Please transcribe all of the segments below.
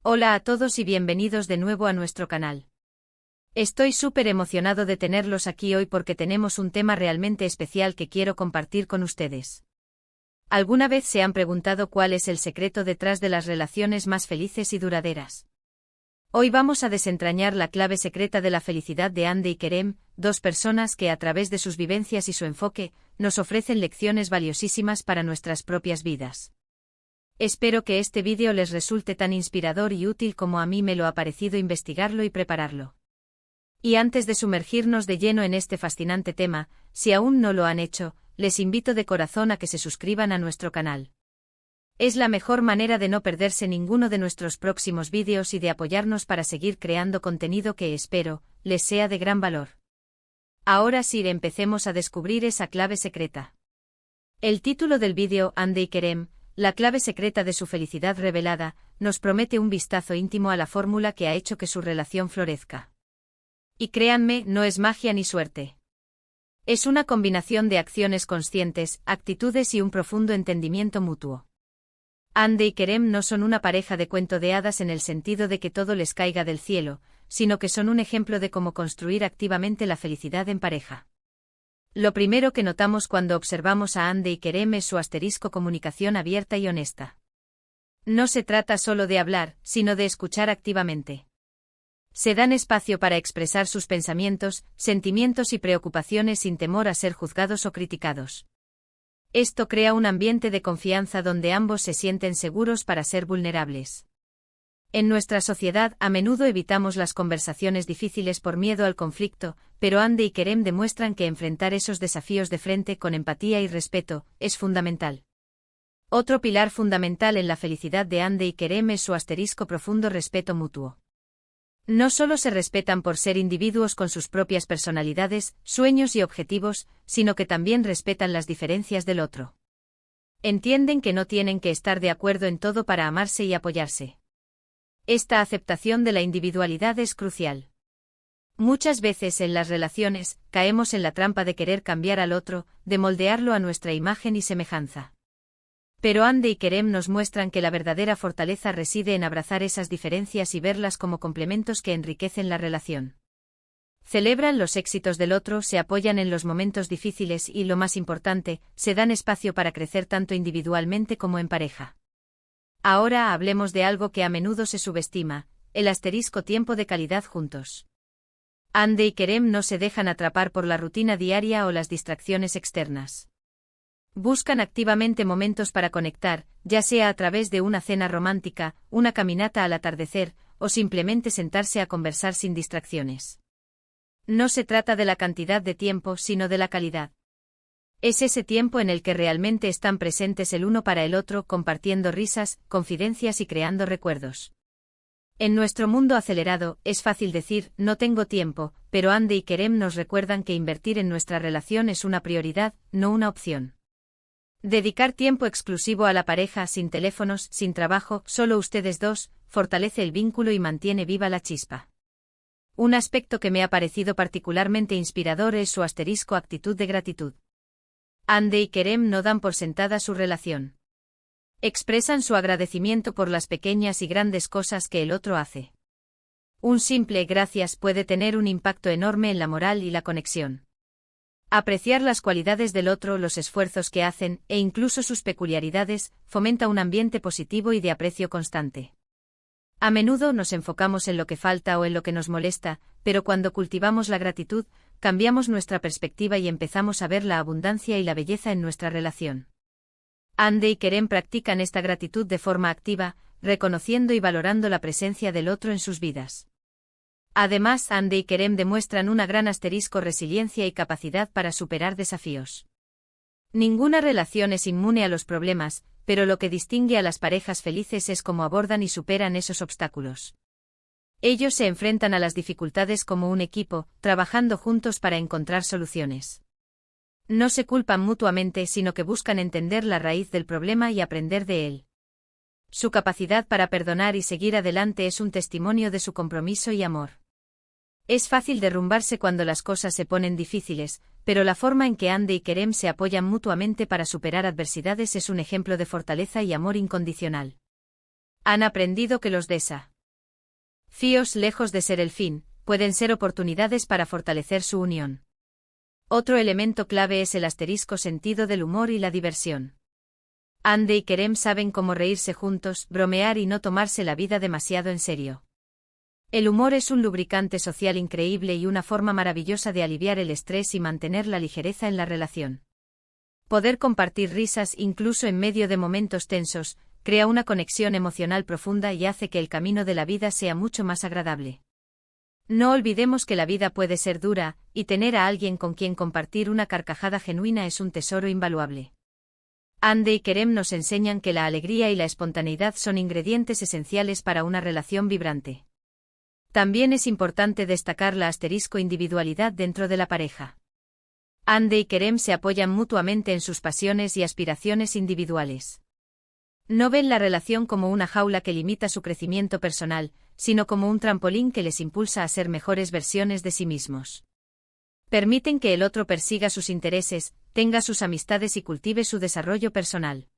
Hola a todos y bienvenidos de nuevo a nuestro canal. Estoy súper emocionado de tenerlos aquí hoy porque tenemos un tema realmente especial que quiero compartir con ustedes. ¿Alguna vez se han preguntado cuál es el secreto detrás de las relaciones más felices y duraderas? Hoy vamos a desentrañar la clave secreta de la felicidad de Hande y Kerem, dos personas que a través de sus vivencias y su enfoque, nos ofrecen lecciones valiosísimas para nuestras propias vidas. Espero que este vídeo les resulte tan inspirador y útil como a mí me lo ha parecido investigarlo y prepararlo. Y antes de sumergirnos de lleno en este fascinante tema, si aún no lo han hecho, les invito de corazón a que se suscriban a nuestro canal. Es la mejor manera de no perderse ninguno de nuestros próximos vídeos y de apoyarnos para seguir creando contenido que espero les sea de gran valor. Ahora sí, empecemos a descubrir esa clave secreta. El título del vídeo, Hande y Kerem, la clave secreta de su felicidad revelada, nos promete un vistazo íntimo a la fórmula que ha hecho que su relación florezca. Y créanme, no es magia ni suerte. Es una combinación de acciones conscientes, actitudes y un profundo entendimiento mutuo. Hande y Kerem no son una pareja de cuento de hadas en el sentido de que todo les caiga del cielo, sino que son un ejemplo de cómo construir activamente la felicidad en pareja. Lo primero que notamos cuando observamos a Hande y Kerem es su comunicación abierta y honesta. No se trata solo de hablar, sino de escuchar activamente. Se dan espacio para expresar sus pensamientos, sentimientos y preocupaciones sin temor a ser juzgados o criticados. Esto crea un ambiente de confianza donde ambos se sienten seguros para ser vulnerables. En nuestra sociedad a menudo evitamos las conversaciones difíciles por miedo al conflicto, pero Hande y Kerem demuestran que enfrentar esos desafíos de frente con empatía y respeto es fundamental. Otro pilar fundamental en la felicidad de Hande y Kerem es su profundo respeto mutuo. No solo se respetan por ser individuos con sus propias personalidades, sueños y objetivos, sino que también respetan las diferencias del otro. Entienden que no tienen que estar de acuerdo en todo para amarse y apoyarse. Esta aceptación de la individualidad es crucial. Muchas veces en las relaciones, caemos en la trampa de querer cambiar al otro, de moldearlo a nuestra imagen y semejanza. Pero Hande y Kerem nos muestran que la verdadera fortaleza reside en abrazar esas diferencias y verlas como complementos que enriquecen la relación. Celebran los éxitos del otro, se apoyan en los momentos difíciles y, lo más importante, se dan espacio para crecer tanto individualmente como en pareja. Ahora hablemos de algo que a menudo se subestima, el tiempo de calidad juntos. Hande y Kerem no se dejan atrapar por la rutina diaria o las distracciones externas. Buscan activamente momentos para conectar, ya sea a través de una cena romántica, una caminata al atardecer, o simplemente sentarse a conversar sin distracciones. No se trata de la cantidad de tiempo, sino de la calidad. Es ese tiempo en el que realmente están presentes el uno para el otro, compartiendo risas, confidencias y creando recuerdos. En nuestro mundo acelerado, es fácil decir, no tengo tiempo, pero Hande y Kerem nos recuerdan que invertir en nuestra relación es una prioridad, no una opción. Dedicar tiempo exclusivo a la pareja, sin teléfonos, sin trabajo, solo ustedes dos, fortalece el vínculo y mantiene viva la chispa. Un aspecto que me ha parecido particularmente inspirador es su actitud de gratitud. Hande y Kerem no dan por sentada su relación. Expresan su agradecimiento por las pequeñas y grandes cosas que el otro hace. Un simple gracias puede tener un impacto enorme en la moral y la conexión. Apreciar las cualidades del otro, los esfuerzos que hacen, e incluso sus peculiaridades, fomenta un ambiente positivo y de aprecio constante. A menudo nos enfocamos en lo que falta o en lo que nos molesta, pero cuando cultivamos la gratitud, cambiamos nuestra perspectiva y empezamos a ver la abundancia y la belleza en nuestra relación. Hande y Kerem practican esta gratitud de forma activa, reconociendo y valorando la presencia del otro en sus vidas. Además, Hande y Kerem demuestran una gran resiliencia y capacidad para superar desafíos. Ninguna relación es inmune a los problemas, pero lo que distingue a las parejas felices es cómo abordan y superan esos obstáculos. Ellos se enfrentan a las dificultades como un equipo, trabajando juntos para encontrar soluciones. No se culpan mutuamente, sino que buscan entender la raíz del problema y aprender de él. Su capacidad para perdonar y seguir adelante es un testimonio de su compromiso y amor. Es fácil derrumbarse cuando las cosas se ponen difíciles, pero la forma en que Hande y Kerem se apoyan mutuamente para superar adversidades es un ejemplo de fortaleza y amor incondicional. Han aprendido que los desafíos, lejos de ser el fin, pueden ser oportunidades para fortalecer su unión. Otro elemento clave es el asterisco sentido del humor y la diversión. Hande y Kerem saben cómo reírse juntos, bromear y no tomarse la vida demasiado en serio. El humor es un lubricante social increíble y una forma maravillosa de aliviar el estrés y mantener la ligereza en la relación. Poder compartir risas incluso en medio de momentos tensos, crea una conexión emocional profunda y hace que el camino de la vida sea mucho más agradable. No olvidemos que la vida puede ser dura, y tener a alguien con quien compartir una carcajada genuina es un tesoro invaluable. Hande y Kerem nos enseñan que la alegría y la espontaneidad son ingredientes esenciales para una relación vibrante. También es importante destacar la individualidad dentro de la pareja. Hande y Kerem se apoyan mutuamente en sus pasiones y aspiraciones individuales. No ven la relación como una jaula que limita su crecimiento personal, sino como un trampolín que les impulsa a ser mejores versiones de sí mismos. Permiten que el otro persiga sus intereses, tenga sus amistades y cultive su desarrollo personal.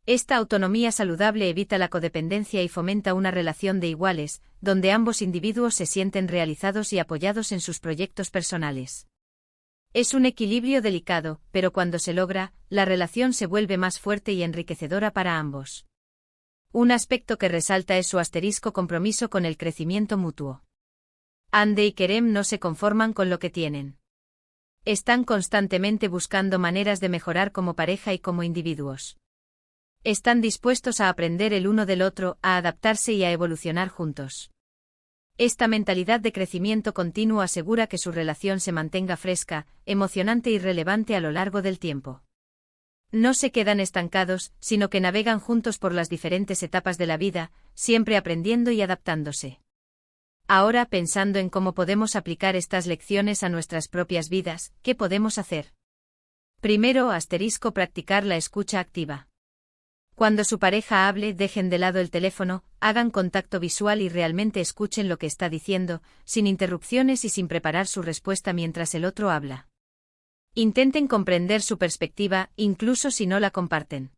Esta autonomía saludable evita la codependencia y fomenta una relación de iguales, donde ambos individuos se sienten realizados y apoyados en sus proyectos personales. Es un equilibrio delicado, pero cuando se logra, la relación se vuelve más fuerte y enriquecedora para ambos. Un aspecto que resalta es su compromiso con el crecimiento mutuo. Hande y Kerem no se conforman con lo que tienen. Están constantemente buscando maneras de mejorar como pareja y como individuos. Están dispuestos a aprender el uno del otro, a adaptarse y a evolucionar juntos. Esta mentalidad de crecimiento continuo asegura que su relación se mantenga fresca, emocionante y relevante a lo largo del tiempo. No se quedan estancados, sino que navegan juntos por las diferentes etapas de la vida, siempre aprendiendo y adaptándose. Ahora, pensando en cómo podemos aplicar estas lecciones a nuestras propias vidas, ¿qué podemos hacer? Primero, practicar la escucha activa. Cuando su pareja hable, dejen de lado el teléfono, hagan contacto visual y realmente escuchen lo que está diciendo, sin interrupciones y sin preparar su respuesta mientras el otro habla. Intenten comprender su perspectiva, incluso si no la comparten.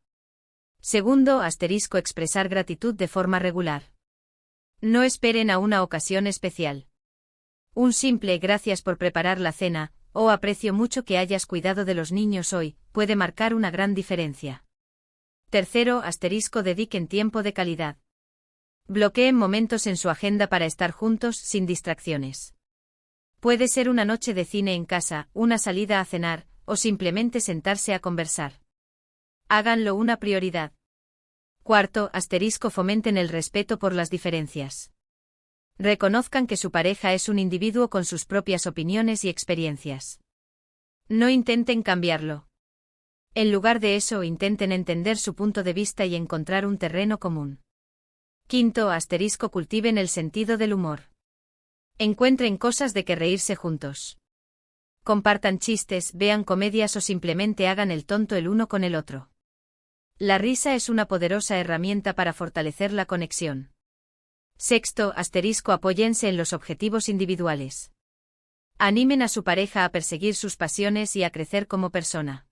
Segundo, expresar gratitud de forma regular. No esperen a una ocasión especial. Un simple gracias por preparar la cena, o aprecio mucho que hayas cuidado de los niños hoy, puede marcar una gran diferencia. Tercero, dediquen tiempo de calidad. Bloqueen momentos en su agenda para estar juntos sin distracciones. Puede ser una noche de cine en casa, una salida a cenar, o simplemente sentarse a conversar. Háganlo una prioridad. Cuarto, fomenten el respeto por las diferencias. Reconozcan que su pareja es un individuo con sus propias opiniones y experiencias. No intenten cambiarlo. En lugar de eso, intenten entender su punto de vista y encontrar un terreno común. Quinto, cultiven el sentido del humor. Encuentren cosas de que reírse juntos. Compartan chistes, vean comedias o simplemente hagan el tonto el uno con el otro. La risa es una poderosa herramienta para fortalecer la conexión. Sexto, apóyense en los objetivos individuales. Animen a su pareja a perseguir sus pasiones y a crecer como persona.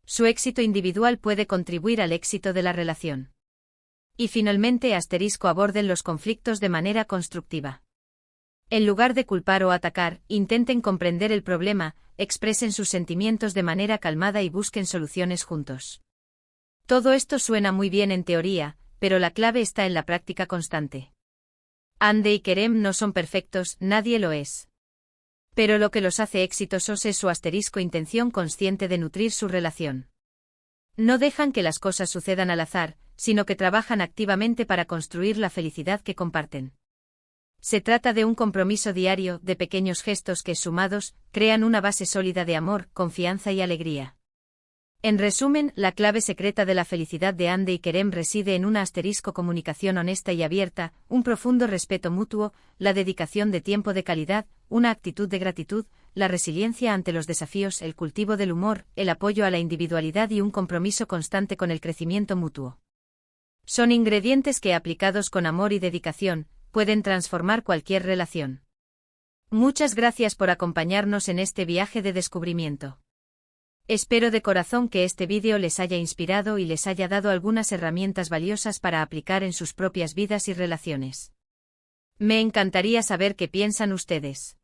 Su éxito individual puede contribuir al éxito de la relación. Y finalmente, aborden los conflictos de manera constructiva. En lugar de culpar o atacar, intenten comprender el problema, expresen sus sentimientos de manera calmada y busquen soluciones juntos. Todo esto suena muy bien en teoría, pero la clave está en la práctica constante. Hande y Kerem no son perfectos, nadie lo es. Pero lo que los hace exitosos es su intención consciente de nutrir su relación. No dejan que las cosas sucedan al azar, sino que trabajan activamente para construir la felicidad que comparten. Se trata de un compromiso diario, de pequeños gestos que, sumados, crean una base sólida de amor, confianza y alegría. En resumen, la clave secreta de la felicidad de Hande y Kerem reside en una comunicación honesta y abierta, un profundo respeto mutuo, la dedicación de tiempo de calidad, una actitud de gratitud, la resiliencia ante los desafíos, el cultivo del humor, el apoyo a la individualidad y un compromiso constante con el crecimiento mutuo. Son ingredientes que, aplicados con amor y dedicación, pueden transformar cualquier relación. Muchas gracias por acompañarnos en este viaje de descubrimiento. Espero de corazón que este vídeo les haya inspirado y les haya dado algunas herramientas valiosas para aplicar en sus propias vidas y relaciones. Me encantaría saber qué piensan ustedes.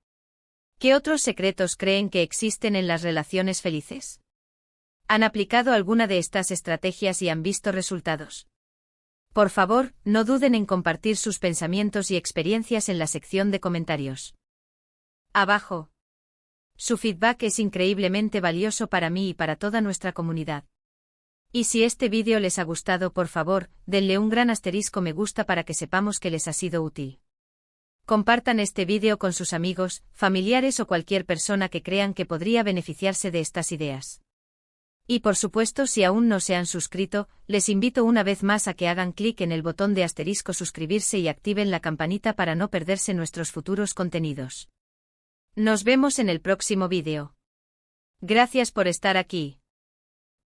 ¿Qué otros secretos creen que existen en las relaciones felices? ¿Han aplicado alguna de estas estrategias y han visto resultados? Por favor, no duden en compartir sus pensamientos y experiencias en la sección de comentarios. Abajo. Su feedback es increíblemente valioso para mí y para toda nuestra comunidad. Y si este vídeo les ha gustado, por favor, denle un gran asterisco me gusta para que sepamos que les ha sido útil. Compartan este vídeo con sus amigos, familiares o cualquier persona que crean que podría beneficiarse de estas ideas. Y por supuesto, si aún no se han suscrito, les invito una vez más a que hagan clic en el botón de asterisco suscribirse y activen la campanita para no perderse nuestros futuros contenidos. Nos vemos en el próximo vídeo. Gracias por estar aquí.